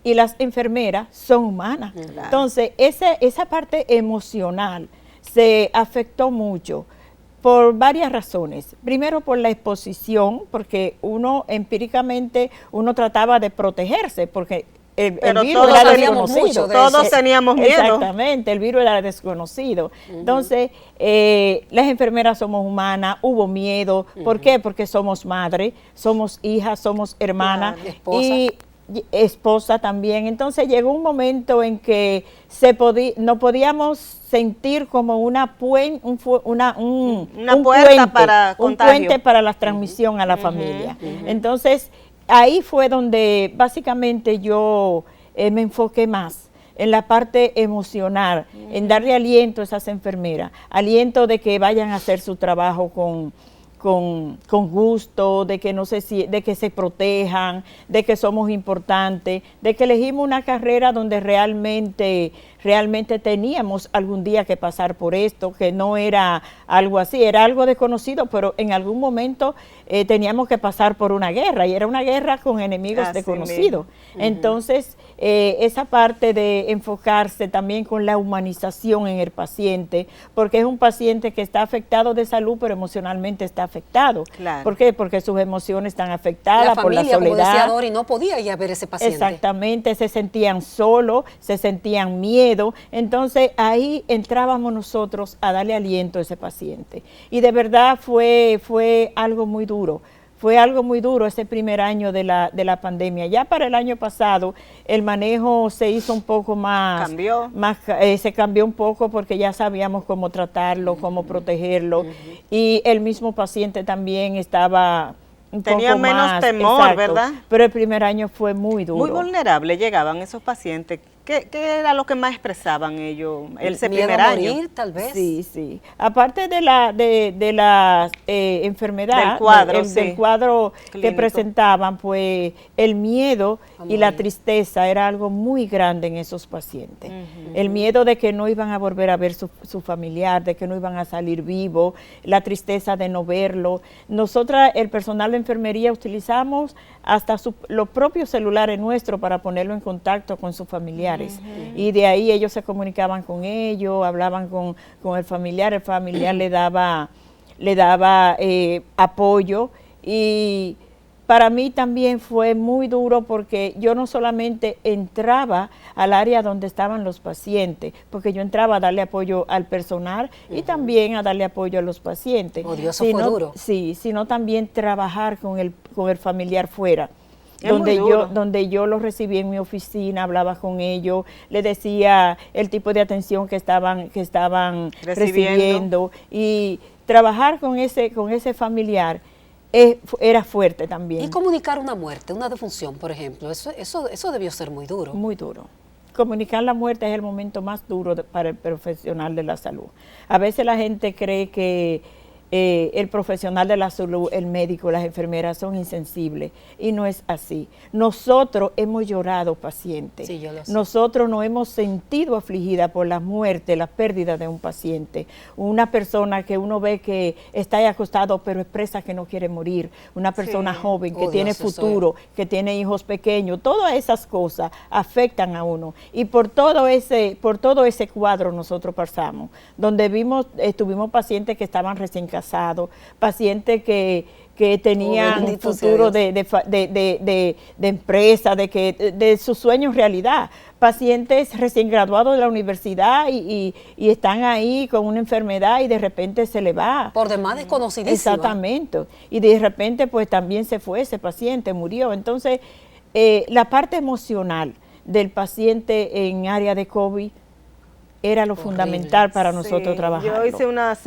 D: y las enfermeras son humanas. Entonces, esa parte emocional se afectó mucho. Por varias razones. Primero por la exposición, porque uno empíricamente uno trataba de protegerse, porque el virus
A: todos
D: era
A: sabíamos
D: desconocido.
B: mucho de
A: Todos
B: eso.
A: teníamos miedo.
D: Exactamente, el virus era desconocido. Entonces, las enfermeras somos humanas, hubo miedo. ¿Por qué? Porque somos madre, somos hijas, somos hermanas.
B: Claro, esposa.
D: Y esposa también. Entonces llegó un momento en que no podíamos sentir como un
A: Una puerta
D: puente,
A: para
D: un
A: contagio.
D: puente para la transmisión a la familia. Entonces, ahí fue donde básicamente yo me enfoqué más en la parte emocional, en darle aliento a esas enfermeras, aliento de que vayan a hacer su trabajo con gusto, de que de que se protejan, de que somos importantes, de que elegimos una carrera donde realmente teníamos algún día que pasar por esto, que no era algo así, era algo desconocido, pero en algún momento teníamos que pasar por una guerra, y era una guerra con enemigos
A: Así
D: desconocidos. Entonces, esa parte de enfocarse también con la humanización en el paciente, porque es un paciente que está afectado de salud, pero emocionalmente está afectado.
A: Claro.
D: ¿Por qué? Porque sus emociones están afectadas
B: La
D: por la
B: familia, como decía
D: soledad.
B: Dori, no podía ir a ver ese paciente.
D: Exactamente, se sentían solos, se sentían miedo. Entonces ahí entrábamos nosotros a darle aliento a ese paciente. Y de verdad fue algo muy duro. Fue algo muy duro ese primer año de la pandemia. Ya para el año pasado el manejo se hizo un poco más... se cambió un poco porque ya sabíamos cómo tratarlo, cómo protegerlo. Y el mismo paciente también estaba...
A: Tenía menos temor, ¿verdad?
D: Pero el primer año fue muy duro.
A: Muy vulnerable llegaban esos pacientes. ¿Qué era lo que más expresaban ellos ese
B: miedo
A: primer
B: a
A: año?
B: morir, tal vez.
D: Sí, sí. Aparte de la enfermedad, del cuadro que
A: clínico
D: presentaban, pues el miedo y la tristeza era algo muy grande en esos pacientes. El miedo de que no iban a volver a ver su familiar, de que no iban a salir vivos, la tristeza de no verlo. Nosotras, el personal de enfermería, utilizamos hasta los propios celulares nuestros para ponerlo en contacto con sus familiares. Y de ahí ellos se comunicaban con ellos, hablaban con el familiar le daba apoyo. Y para mí también fue muy duro porque yo no solamente entraba al área donde estaban los pacientes, porque yo entraba a darle apoyo al personal y también a darle apoyo a los pacientes.
B: Oh, Dios, eso fue duro.
D: Sí, sino también trabajar con el familiar fuera.
A: Es muy duro.
D: Donde yo los recibí en mi oficina, hablaba con ellos, les decía el tipo de atención que estaban recibiendo, y trabajar con ese familiar era fuerte también.
B: Y comunicar una muerte, una defunción, por ejemplo, eso debió ser muy duro.
D: Muy duro. Comunicar la muerte es el momento más duro para el profesional de la salud. A veces la gente cree que el profesional de la salud, el médico, las enfermeras son insensibles, y no es así. Nosotros hemos llorado pacientes,
B: Sí, yo lo sé.
D: nosotros nos hemos sentido afligida por la muerte, la pérdida de un paciente, una persona que uno ve que está ahí acostado pero expresa que no quiere morir, una persona joven que
B: Oh,
D: tiene
B: Dios, eso
D: futuro, que tiene hijos pequeños. Todas esas cosas afectan a uno, y por todo ese cuadro nosotros pasamos, donde tuvimos pacientes que estaban recién casados, pacientes que tenían un
B: bendito sea
D: futuro
B: Dios.
D: de empresa, de sus sueños realidad, pacientes recién graduados de la universidad y están ahí con una enfermedad y de repente se le va.
B: Por demás desconocidísima.
D: Exactamente. Y de repente pues también se fue ese paciente, murió. Entonces, la parte emocional del paciente en área de COVID era lo fundamental para nosotros trabajar.
A: Yo hice unas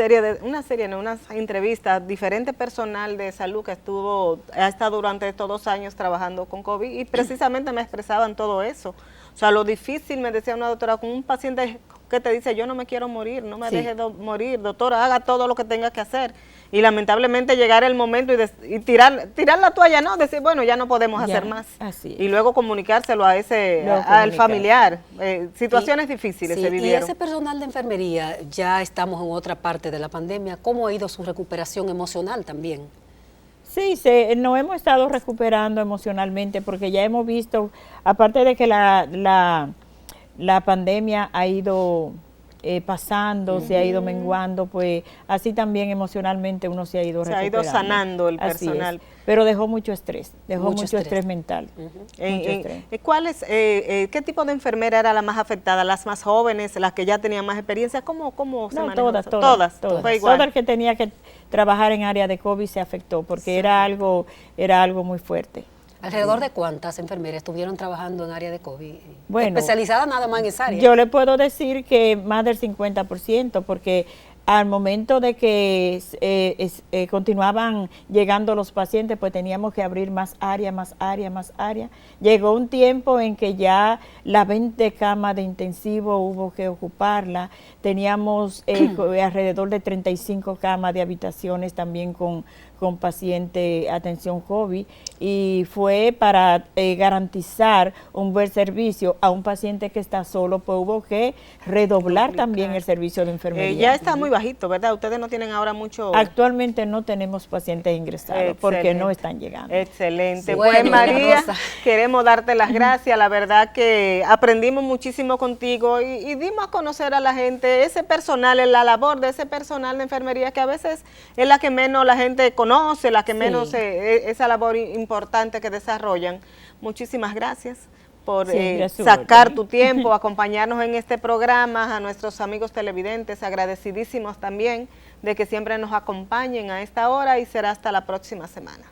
A: entrevistas, diferente personal de salud que ha estado durante estos 2 años trabajando con COVID, y precisamente me expresaban todo eso. O sea, lo difícil, me decía una doctora, con un paciente que te dice, yo no me quiero morir, no me deje morir, doctora, haga todo lo que tenga que hacer. Y lamentablemente llegar el momento y tirar la toalla, ¿no? Decir, bueno, ya no podemos hacer más.
D: Así es.
A: Y luego comunicárselo al familiar. Situaciones difíciles se vivieron.
B: Y ese personal de enfermería, ya estamos en otra parte de la pandemia, ¿cómo ha ido su recuperación emocional también?
D: Sí, nos hemos estado recuperando emocionalmente, porque ya hemos visto, aparte de que la pandemia ha ido pasando, se ha ido menguando, pues así también emocionalmente uno se ha ido recuperando.
A: Se ha ido sanando el
D: Así
A: personal.
D: es. Pero dejó mucho estrés mental.
A: ¿Qué tipo de enfermera era la más afectada? ¿Las más jóvenes, las que ya tenían más experiencia? ¿Cómo se
D: No,
A: manejó eso?
D: todas.
A: Fue igual.
D: Todo el que tenía que trabajar en área de COVID se afectó porque era algo muy fuerte.
B: ¿Alrededor de cuántas enfermeras estuvieron trabajando en área de COVID?
D: Bueno,
B: especializadas nada más en esa área.
D: Yo le puedo decir que más del 50%, porque al momento de que continuaban llegando los pacientes, pues teníamos que abrir más área. Llegó un tiempo en que ya las 20 camas de intensivo hubo que ocuparla. Teníamos alrededor de 35 camas de habitaciones también con paciente atención COVID, y fue para garantizar un buen servicio a un paciente que está solo, pues hubo que redoblar también el servicio de enfermería.
A: Ya está muy bajito, ¿verdad? Ustedes no tienen ahora mucho...
D: Actualmente no tenemos pacientes ingresados porque no están llegando.
A: Excelente.
B: Sí.
A: Pues
B: Bueno,
A: María,
B: Rosa,
A: queremos darte las gracias. La verdad que aprendimos muchísimo contigo y dimos a conocer a la gente ese personal, la labor de ese personal de enfermería que a veces es la que menos la gente conoce, la que menos esa labor importante que desarrollan. Muchísimas gracias por sacar tu tiempo, acompañarnos en este programa, a nuestros amigos televidentes, agradecidísimos también de que siempre nos acompañen a esta hora y será hasta la próxima semana.